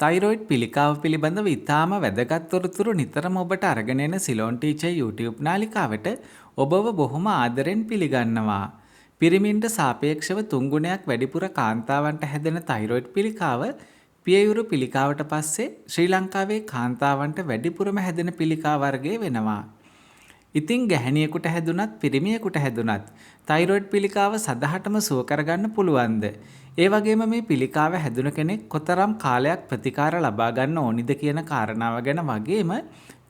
Thyroid පිළිකාව පිළිබඳව ඉතාම වැදගත් තොරතුරු නිතරම ඔබට අරගෙන එන සිලෝන් ටීචර් YouTube නාලිකාවට ඔබව බොහොම ආදරෙන් පිළිගන්නවා. පිරිමින්ට සාපේක්ෂව 3 ගුණයක් වැඩිපුර කාන්තාවන්ට හැදෙන තයිරොයිඩ් පිළිකාව පියයුරු පිළිකාවට පස්සේ ශ්‍රී ලංකාවේ කාන්තාවන්ට වැඩිපුරම හැදෙන පිළිකා වර්ගය වෙනවා. ඉතින් ගැහැණියෙකුට හැදුනත් පිරිමියෙකුට හැදුනත් තයිරොයිඩ් පිළිකාව සදහටම සුව කරගන්න පුළුවන්ද? ඒ වගේම මේ පිළිකාව හැදුන කෙනෙක් කොතරම් කාලයක් ප්‍රතිකාර ලබා ගන්න ඕනිද කියන කාරණාව ගැන වගේම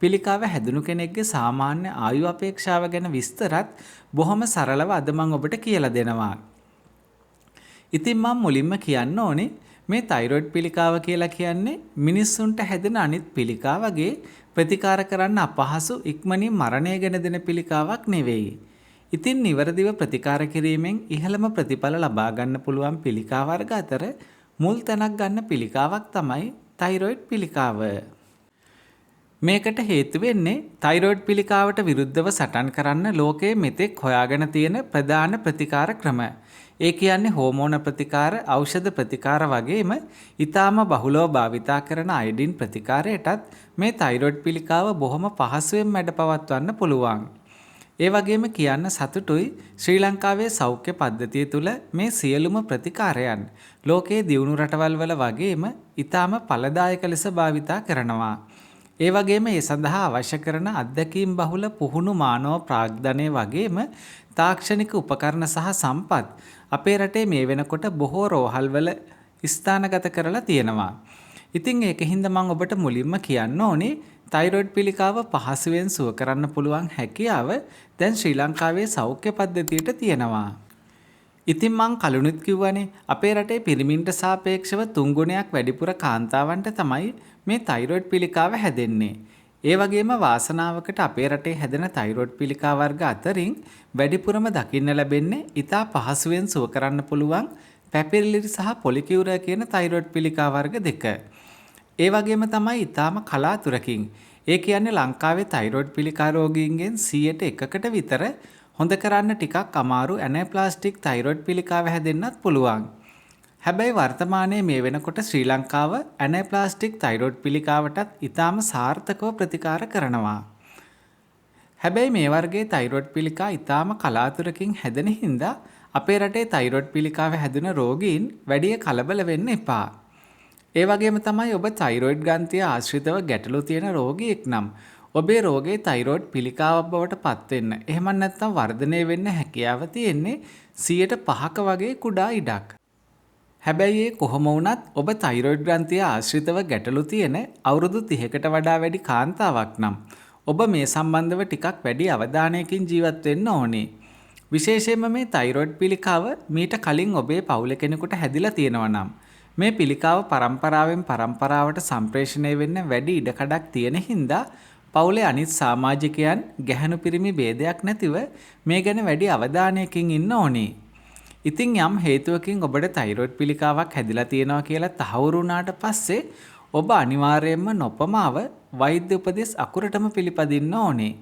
පිළිකාව හැදුණු කෙනෙක්ගේ සාමාන්‍ය ආයු අපේක්ෂාව ගැන විස්තරත් බොහොම සරලව අද මම ඔබට කියලා දෙනවා. ඉතින් මම මුලින්ම කියන්න ඕනේ මේ තයිරොයිඩ් පිළිකාව කියලා කියන්නේ මිනිස්සුන්ට හැදෙන අනිත් පිළිකා වගේ ප්‍රතිකාර කරන්න අපහසු ඉක්මනින් මරණය ගෙන දෙන පිළිකාවක් නෙවෙයි. ඉතින් නිවැරදිව ප්‍රතිකාර කිරීමෙන් ඉහළම ප්‍රතිඵල ලබා ගන්න පුළුවන් පිළිකා වර්ග අතර මුල් තැනක් ගන්න පිළිකාවක් තමයි තයිරොයිඩ් පිළිකාව. මේකට හේතු වෙන්නේ තයිරොයිඩ් පිළිකාවට විරුද්ධව සටන් කරන්න ලෝකයේ මෙතෙක් හොයාගෙන තියෙන ප්‍රධාන ප්‍රතිකාර ක්‍රම. ඒ කියන්නේ හෝමෝන ප්‍රතිකාර, ඖෂධ ප්‍රතිකාර වගේම ඊටාම බහුලව භාවිතා කරන අයඩින් ප්‍රතිකාරයටත් මේ තයිරොයිඩ් පිළිකාව බොහොම පහසුවෙන් මැඩපවත්වන්න පුළුවන්. ඒ වගේම කියන්න සතුටුයි ශ්‍රී ලංකාවේ සෞඛ්‍ය පද්ධතිය තුළ මේ සියලුම ප්‍රතිකාරයන් ලෝකයේ දියුණු රටවල් වල වගේම ඊටාම ඵලදායක ලෙස භාවිතා කරනවා. ඒ වගේම ඒ සඳහා අවශ්‍ය කරන අත්දැකීම් බහුල පුහුණු මානව ප්‍රාග්ධනය වගේම තාක්ෂණික උපකරණ සහ සම්පත් අපේ රටේ මේ වෙනකොට බොහෝ රෝහල්වල ස්ථානගත කරලා තියෙනවා. ඉතින් ඒකින්ද මම ඔබට මුලින්ම කියන්න ඕනේ තයිරොයිඩ් පිළිකාව පහසුවෙන් සුව කරන්න පුළුවන් හැකියාව දැන් ශ්‍රී ලංකාවේ සෞඛ්‍ය පද්ධතියට තියෙනවා. ඉතින් මං කලුණුත් කිව්වනේ අපේ රටේ පිරිමින්ට සාපේක්ෂව 3 ගුණයක් වැඩිපුර කාන්තාවන්ට තමයි මේ තයිරොයිඩ් පිළිකාව හැදෙන්නේ. ඒ වගේම වාසනාවකට අපේ රටේ හැදෙන තයිරොයිඩ් පිළිකා වර්ග අතරින් වැඩිපුරම දකින්න ලැබෙන්නේ ඉතා පහසුවෙන් සුව කරන්න පුළුවන් පැපිරිලිරි සහ පොලිකියුරා කියන තයිරොයිඩ් පිළිකා වර්ග දෙක. ඒ වගේම තමයි ඊටාම කලාතුරකින් ඒ කියන්නේ ලංකාවේ තයිරොයිඩ් පිළිකා රෝගීන්ගෙන් 100%කට විතර හොඳ කරන්න ටිකක් අමාරු ඇනප්ලාස්ටික් තයිරොයිඩ් පිළිකාව හැදෙන්නත් පුළුවන්. හැබැයි වර්තමානයේ මේ වෙනකොට ශ්‍රී ලංකාව ඇනප්ලාස්ටික් තයිරොයිඩ් පිළිකාවටත් ඊටාම සාර්ථකව ප්‍රතිකාර කරනවා. හැබැයි මේ වර්ගයේ තයිරොයිඩ් පිළිකා ඊටාම කලාතුරකින් හැදෙන හින්දා අපේ රටේ තයිරොයිඩ් පිළිකාව හැදුන රෝගීන් වැඩි කලබල වෙන්න එපා. ඒ වගේම තමයි ඔබ තයිරොයිඩ් ග්‍රන්ථිය ආශ්‍රිතව ගැටලු තියෙන රෝගියෙක් නම් ඔබේ රෝගේ තයිරොයිඩ් පිළිකාවක් බවට පත් වෙන්න එහෙම නැත්නම් වර්ධනය වෙන්න හැකියාව තියෙන්නේ 5%ක වගේ කුඩා ඉඩක්. හැබැයි ඒ කොහොම වුණත් ඔබ තයිරොයිඩ් ග්‍රන්ථිය ආශ්‍රිතව ගැටලු තියෙන අවුරුදු 30කට වඩා වැඩි කාන්තාවක් නම් ඔබ මේ සම්බන්ධව ටිකක් වැඩි අවධානයකින් ජීවත් වෙන්න ඕනේ. විශේෂයෙන්ම මේ තයිරොයිඩ් පිළිකාව මීට කලින් ඔබේ පවුල කෙනෙකුට හැදිලා තියෙනවා නම් මේ පිළිකාව පරම්පරාවෙන් පරම්පරාවට සම්ප්‍රේෂණය වෙන්න වැඩි ඉඩකඩක් තියෙන හින්දා පවුලේ අනිත් සමාජිකයන් ගැහණු පිරිමි ભેදයක් නැතිව මේ ගැන වැඩි අවධානයකින් ඉන්න ඕනේ. ඉතින් යම් හේතුවකින් ඔබට තයිරොයිඩ් පිළිකාවක් හැදිලා තියෙනවා කියලා තහවුරු වුණාට පස්සේ ඔබ අනිවාර්යයෙන්ම නොපමාව වෛද්‍ය උපදෙස් අකුරටම පිළිපදින්න ඕනේ.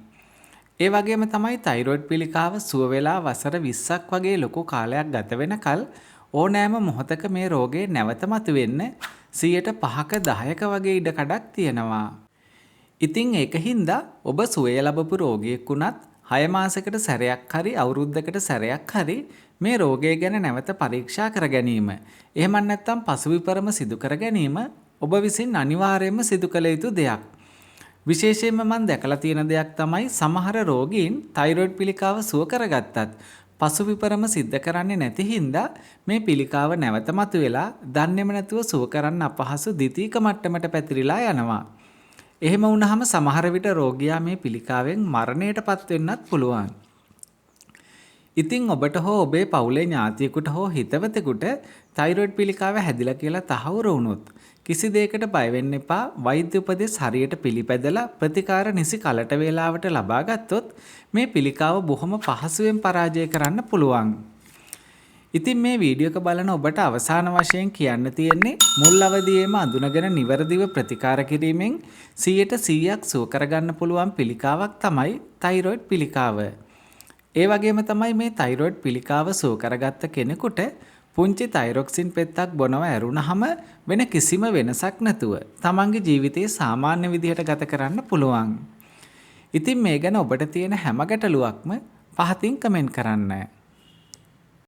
ඒ වගේම තමයි තයිරොයිඩ් පිළිකාව සුව වෙලා වසර 20ක් වගේ ලොකු කාලයක් ගත වෙනකල් ඕනෑම මොහොතක මේ රෝගේ නැවත මතුවෙන්න 5%ක 10ක වගේ ඉඩකඩක් තියෙනවා. ඉතින් ඒකින්ද ඔබ සුවය ලැබපු රෝගියෙක් වුණත් 6 මාසයකට සැරයක් හරි අවුරුද්දකට සැරයක් හරි මේ රෝගය ගැන නැවත පරීක්ෂා කර ගැනීම. එහෙම නැත්නම් පසුවිපරම සිදු කර ගැනීම ඔබ විසින් අනිවාර්යයෙන්ම සිදු කළ යුතු දෙයක්. විශේෂයෙන්ම මම දැකලා තියෙන දෙයක් තමයි සමහර රෝගීන් තයිරොයිඩ් පිළිකාව සුව කරගත්තත් පසුවිපරම සිද්ධ කරන්නේ නැති හින්දා මේ පිළිකාව නැවත මතුවෙලා දන්නේම නැතුව සුව කරන්න අපහසු ද්විතීක මට්ටමට පැතිරිලා යනවා. එහෙම වුණාම සමහර විට රෝගියා මේ පිළිකාවෙන් මරණයටපත් වෙන්නත් පුළුවන්. ඉතින් ඔබට හෝ ඔබේ පවුලේ ඥාතියෙකුට හෝ හිතවතෙකුට තයිරොයිඩ් පිළිකාව හැදිලා කියලා තහවුරු වුණොත් කිසි දෙයකට බය වෙන්න එපා. වෛද්‍ය උපදෙස් හරියට පිළිපැදලා ප්‍රතිකාර නිසි කලට වේලාවට ලබා ගත්තොත් මේ පිළිකාව බොහොම පහසුවෙන් පරාජය කරන්න පුළුවන්. ඉතින් මේ වීඩියෝ එක බලන ඔබට අවසාන වශයෙන් කියන්න තියෙන්නේ මුල් අවදියේම අඳුනගෙන නිවැරදිව ප්‍රතිකාර කිරීමෙන් 100%ක් සුව කරගන්න පුළුවන් පිළිකාවක් තමයි තයිරොයිඩ් පිළිකාව. ඒ වගේම තමයි මේ තයිරොයිඩ් පිළිකාව සුව කරගත්ත කෙනෙකුට පුංචි තයිරොක්සින් පෙත්තක් බොනව ඇරුණහම වෙන කිසිම වෙනසක් නැතුව තමන්ගේ ජීවිතේ සාමාන්‍ය විදිහට ගත කරන්න පුළුවන්. ඉතින් මේ ගැන ඔබට තියෙන හැම ගැටලුවක්ම පහතින් කමෙන්ට් කරන්න.